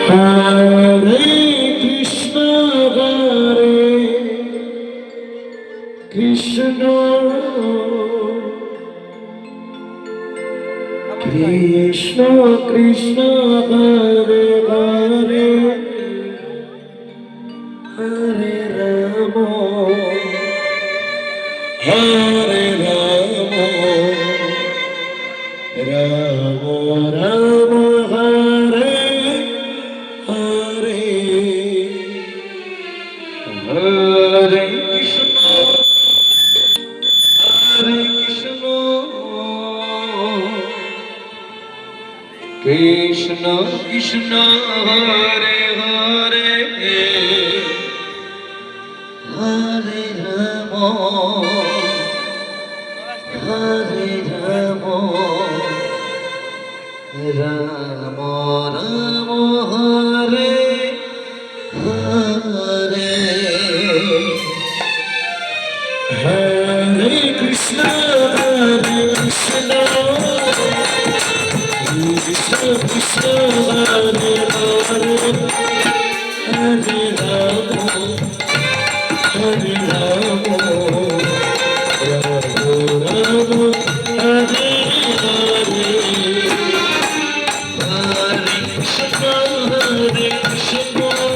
Hare Krishna, Krishna Krishna Krishna, Hare Hare, Hare Rama, Hare Rama, Rama Rama, Hare Hare, Hare Krishna, Hare Krishna, Krishna Krishna, Hare Hare, Hare Rama, Hare Rama, Rama Rama, Hare Hare, Hare Krishna, Hare Krishna, Krishna Krishna, Hare Hare, Hare Rama, Hare Rama, Rama Rama, Hare Hare, Hare Krishna, Hare Krishna,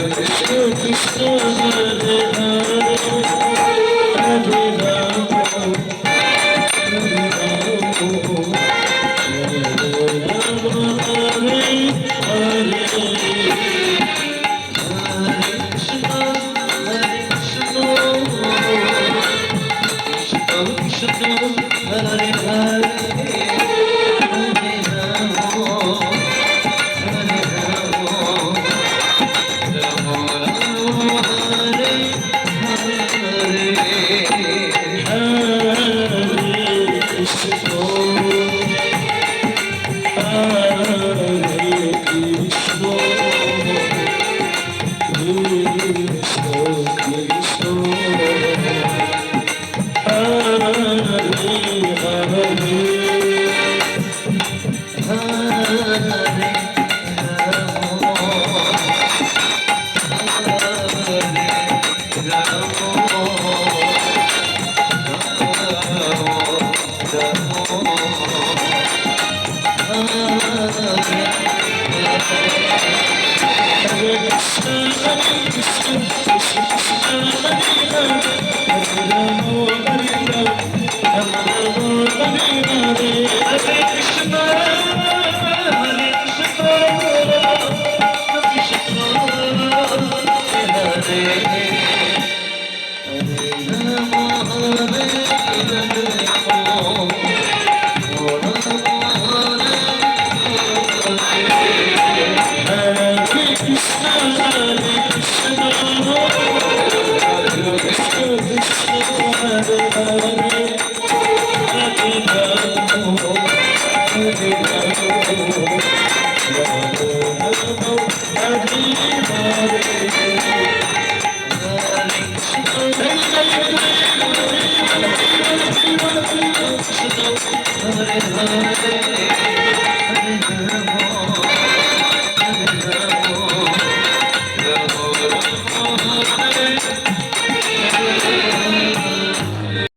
Krishna Krishna, Hare Hare, Hare Rama, Hare Hare